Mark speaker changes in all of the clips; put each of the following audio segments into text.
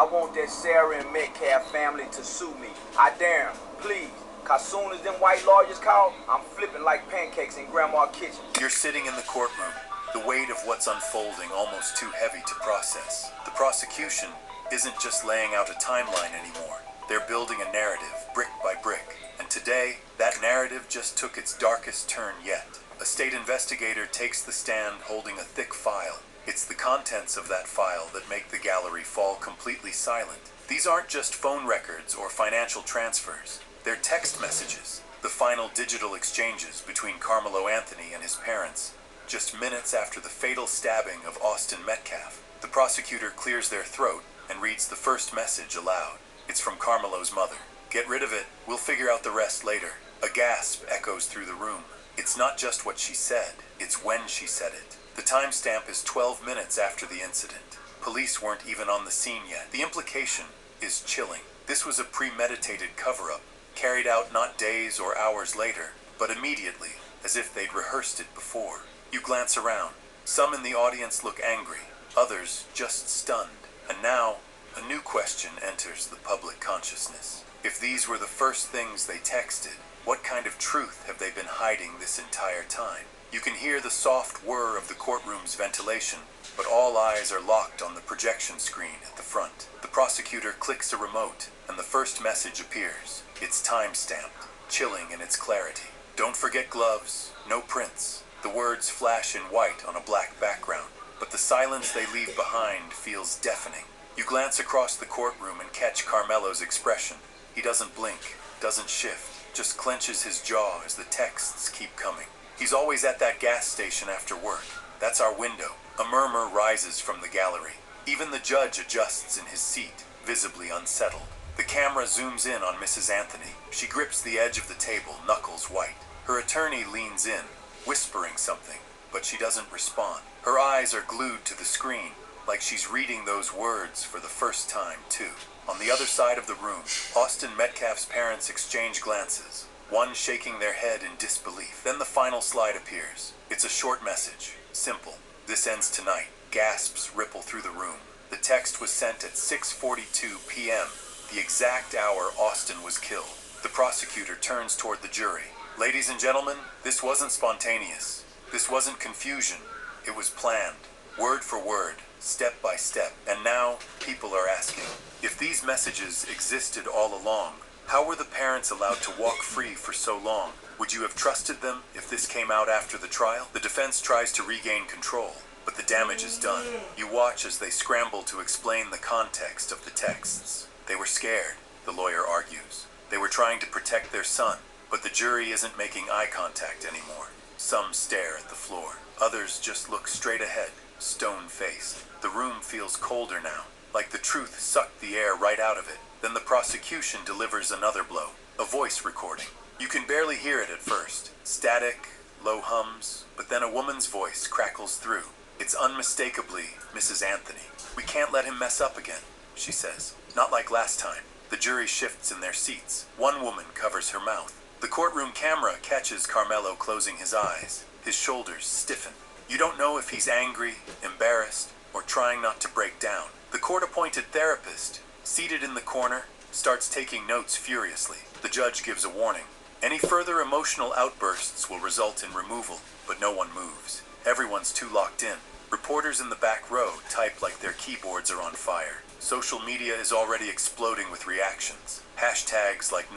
Speaker 1: I want that Sarah and Metcalf family to sue me. I dare 'em, please. Cause soon as them white lawyers call, I'm flipping like pancakes in Grandma's kitchen.
Speaker 2: You're sitting in the courtroom, the weight of what's unfolding almost too heavy to process. The prosecution isn't just laying out a timeline anymore. They're building a narrative, brick by brick. And today, that narrative just took its darkest turn yet. A state investigator takes the stand holding a thick file. It's the contents of that file that make the gallery fall completely silent. These aren't just phone records or financial transfers. They're text messages, the final digital exchanges between Carmelo Anthony and his parents, just minutes after the fatal stabbing of Austin Metcalf. The prosecutor clears their throat and reads the first message aloud. It's from Carmelo's mother. "Get rid of it. We'll figure out the rest later." A gasp echoes through the room. It's not just what she said, it's when she said it. The timestamp is 12 minutes after the incident. Police weren't even on the scene yet. The implication is chilling. This was a premeditated cover-up, carried out not days or hours later, but immediately, as if they'd rehearsed it before. You glance around. Some in the audience look angry, others just stunned. And now, a new question enters the public consciousness. If these were the first things they texted, what kind of truth have they been hiding this entire time? You can hear the soft whir of the courtroom's ventilation, but all eyes are locked on the projection screen at the front. The prosecutor clicks a remote, and the first message appears. It's time-stamped, chilling in its clarity. "Don't forget gloves, no prints." The words flash in white on a black background, but the silence they leave behind feels deafening. You glance across the courtroom and catch Carmelo's expression. He doesn't blink, doesn't shift, just clenches his jaw as the texts keep coming. He's always at that gas station after work. That's our window. A murmur rises from the gallery. Even the judge adjusts in his seat, visibly unsettled. The camera zooms in on Mrs. Anthony. She grips the edge of the table, knuckles white. Her attorney leans in, whispering something, but she doesn't respond. Her eyes are glued to the screen, like she's reading those words for the first time, too. On the other side of the room, Austin Metcalf's parents exchange glances, one shaking their head in disbelief. Then the final slide appears. It's a short message, simple. "This ends tonight." Gasps ripple through the room. The text was sent at 6:42 p.m., the exact hour Austin was killed. The prosecutor turns toward the jury. "Ladies and gentlemen, this wasn't spontaneous. This wasn't confusion. It was planned, word for word, step by step. And now, people are asking, if these messages existed all along, how were the parents allowed to walk free for so long? Would you have trusted them if this came out after the trial?" The defense tries to regain control, but the damage is done. You watch as they scramble to explain the context of the texts. They were scared, the lawyer argues. They were trying to protect their son, but the jury isn't making eye contact anymore. Some stare at the floor. Others just look straight ahead, stone-faced. The room feels colder now, like the truth sucked the air right out of it. Then the prosecution delivers another blow, a voice recording. You can barely hear it at first. Static, low hums, but then a woman's voice crackles through. It's unmistakably Mrs. Anthony. "We can't let him mess up again," she says. "Not like last time." The jury shifts in their seats. One woman covers her mouth. The courtroom camera catches Carmelo closing his eyes. His shoulders stiffen. You don't know if he's angry, embarrassed, or trying not to break down. The court-appointed therapist, seated in the corner, starts taking notes furiously. The judge gives a warning. Any further emotional outbursts will result in removal, but no one moves. Everyone's too locked in. Reporters in the back row type like their keyboards are on fire. Social media is already exploding with reactions. Hashtags like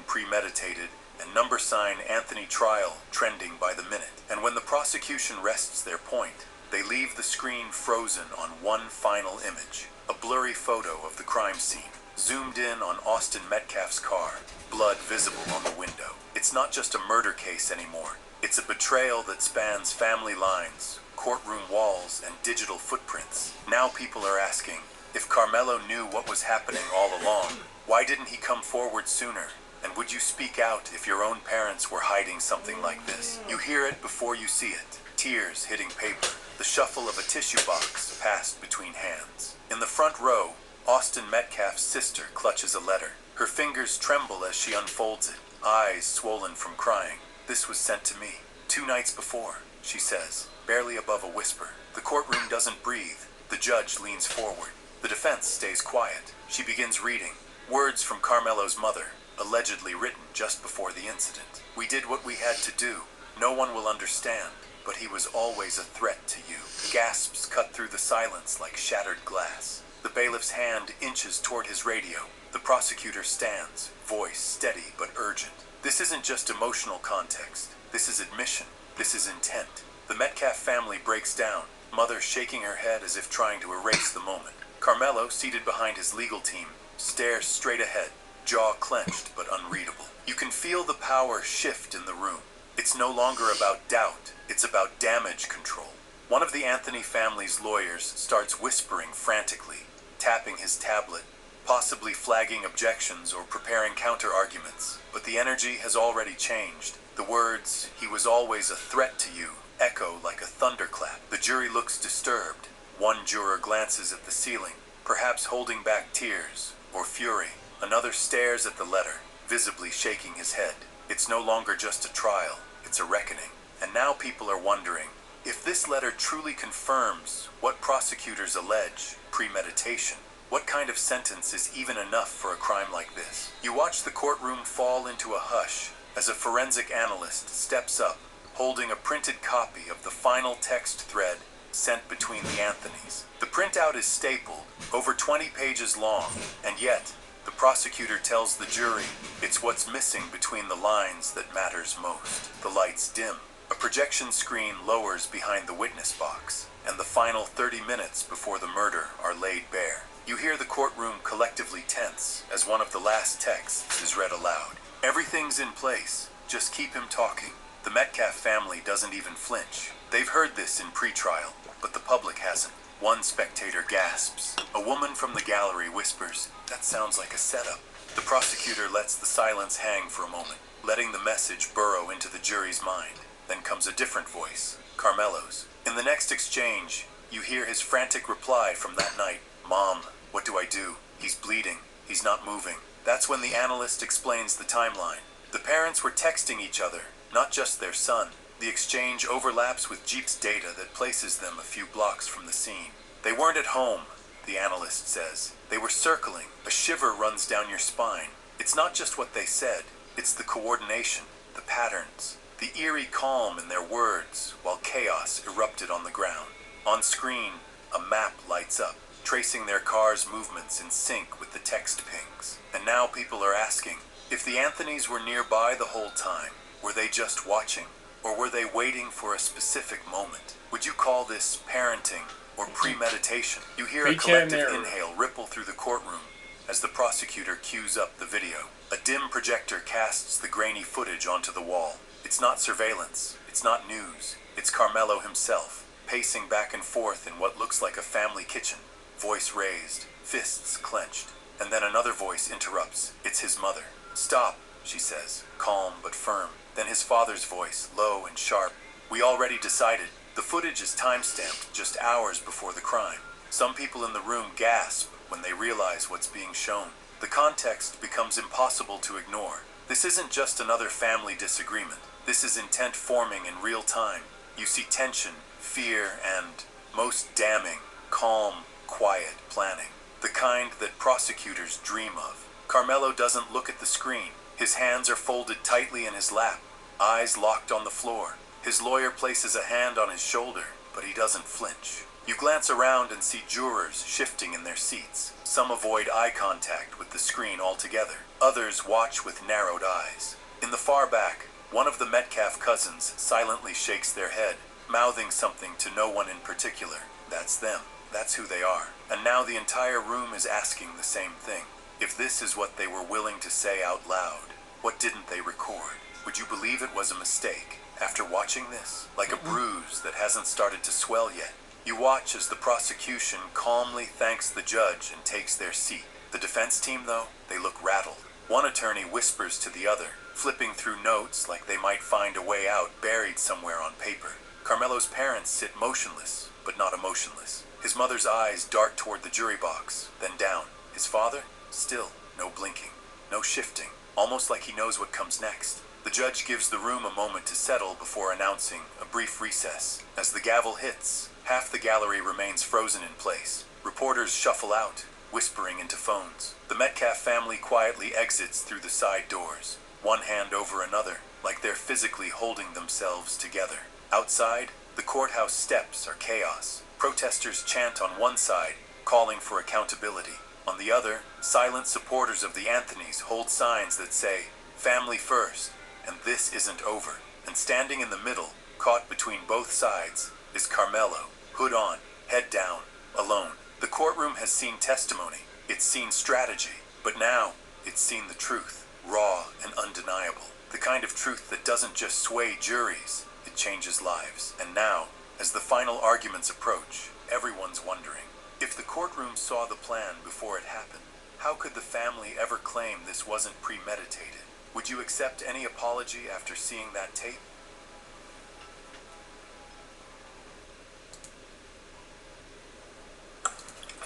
Speaker 2: #premeditated and #Anthony trial trending by the minute. And when the prosecution rests their point, they leave the screen frozen on one final image. A blurry photo of the crime scene, zoomed in on Austin Metcalf's car, blood visible on the window. It's not just a murder case anymore. It's a betrayal that spans family lines, courtroom walls, and digital footprints. Now people are asking, if Carmelo knew what was happening all along, why didn't he come forward sooner? And would you speak out if your own parents were hiding something like this? You hear it before you see it. Tears hitting paper. The shuffle of a tissue box passed between hands. In the front row, Austin Metcalf's sister clutches a letter. Her fingers tremble as she unfolds it, eyes swollen from crying. "This was sent to me 2 nights before," she says, barely above a whisper. The courtroom doesn't breathe. The judge leans forward. The defense stays quiet. She begins reading. Words from Carmelo's mother, allegedly written just before the incident. "We did what we had to do. No one will understand, but he was always a threat to you." Gasps cut through the silence like shattered glass. The bailiff's hand inches toward his radio. The prosecutor stands, voice steady but urgent. This isn't just emotional context. This is admission. This is intent. The Metcalf family breaks down, mother shaking her head as if trying to erase the moment. Carmelo, seated behind his legal team, stares straight ahead, jaw clenched but unreadable. You can feel the power shift in the room. It's no longer about doubt, it's about damage control. One of the Anthony family's lawyers starts whispering frantically, tapping his tablet, possibly flagging objections or preparing counter-arguments. But the energy has already changed. The words, "he was always a threat to you," echo like a thunderclap. The jury looks disturbed. One juror glances at the ceiling, perhaps holding back tears or fury. Another stares at the letter, visibly shaking his head. It's no longer just a trial, it's a reckoning. And now people are wondering, if this letter truly confirms what prosecutors allege, premeditation, what kind of sentence is even enough for a crime like this? You watch the courtroom fall into a hush as a forensic analyst steps up, holding a printed copy of the final text thread sent between the Anthonys. The printout is stapled, over 20 pages long, and yet the prosecutor tells the jury it's what's missing between the lines that matters most. The lights dim. A projection screen lowers behind the witness box, and the final 30 minutes before the murder are laid bare. You hear the courtroom collectively tense as one of the last texts is read aloud. "Everything's in place. Just keep him talking." The Metcalf family doesn't even flinch. They've heard this in pretrial, but the public hasn't. One spectator gasps. A woman from the gallery whispers, "That sounds like a setup." The prosecutor lets the silence hang for a moment, letting the message burrow into the jury's mind. Then comes a different voice, Carmelo's. In the next exchange, you hear his frantic reply from that night. "Mom, what do I do? He's bleeding. He's not moving." That's when the analyst explains the timeline. The parents were texting each other, not just their son. The exchange overlaps with Jeep's data that places them a few blocks from the scene. "They weren't at home," the analyst says. "They were circling. A shiver runs down your spine. It's not just what they said. It's the coordination, the patterns, the eerie calm in their words while chaos erupted on the ground. On screen, a map lights up, tracing their car's movements in sync with the text pings. And now people are asking, if the Anthonys were nearby the whole time, were they just watching? Or were they waiting for a specific moment? Would you call this parenting or premeditation? You hear a collective inhale ripple through the courtroom as the prosecutor cues up the video. A dim projector casts the grainy footage onto the wall. It's not surveillance. It's not news. It's Carmelo himself, pacing back and forth in what looks like a family kitchen. Voice raised, fists clenched. And then another voice interrupts. It's his mother. "Stop," she says, calm but firm. Then his father's voice, low and sharp. "We already decided. The footage is time-stamped just hours before the crime." Some people in the room gasp when they realize what's being shown. The context becomes impossible to ignore. This isn't just another family disagreement. This is intent forming in real time. You see tension, fear, and, most damning, calm, quiet planning. The kind that prosecutors dream of. Carmelo doesn't look at the screen. His hands are folded tightly in his lap, eyes locked on the floor. His lawyer places a hand on his shoulder, but he doesn't flinch. You glance around and see jurors shifting in their seats. Some avoid eye contact with the screen altogether. Others watch with narrowed eyes. In the far back, one of the Metcalf cousins silently shakes their head, mouthing something to no one in particular. That's them. That's who they are. And now the entire room is asking the same thing. If this is what they were willing to say out loud, what didn't they record? Would you believe it was a mistake? After watching this, like a bruise that hasn't started to swell yet, you watch as the prosecution calmly thanks the judge and takes their seat. The defense team, though, they look rattled. One attorney whispers to the other, flipping through notes like they might find a way out buried somewhere on paper. Carmelo's parents sit motionless, but not emotionless. His mother's eyes dart toward the jury box, then down. His father? Still, no blinking, no shifting, almost like he knows what comes next. The judge gives the room a moment to settle before announcing a brief recess. As the gavel hits, half the gallery remains frozen in place. Reporters shuffle out, whispering into phones. The Metcalf family quietly exits through the side doors, one hand over another, like they're physically holding themselves together. Outside, the courthouse steps are chaos. Protesters chant on one side, calling for accountability. On the other, silent supporters of the Anthonys hold signs that say, "Family first," and "This isn't over." And standing in the middle, caught between both sides, is Carmelo, hood on, head down, alone. The courtroom has seen testimony, it's seen strategy, but now it's seen the truth, raw and undeniable. The kind of truth that doesn't just sway juries, it changes lives. And now, as the final arguments approach, everyone's wondering, if the courtroom saw the plan before it happened, how could the family ever claim this wasn't premeditated? Would you accept any apology after seeing that tape?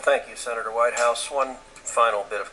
Speaker 3: Thank you, Senator Whitehouse. One final bit of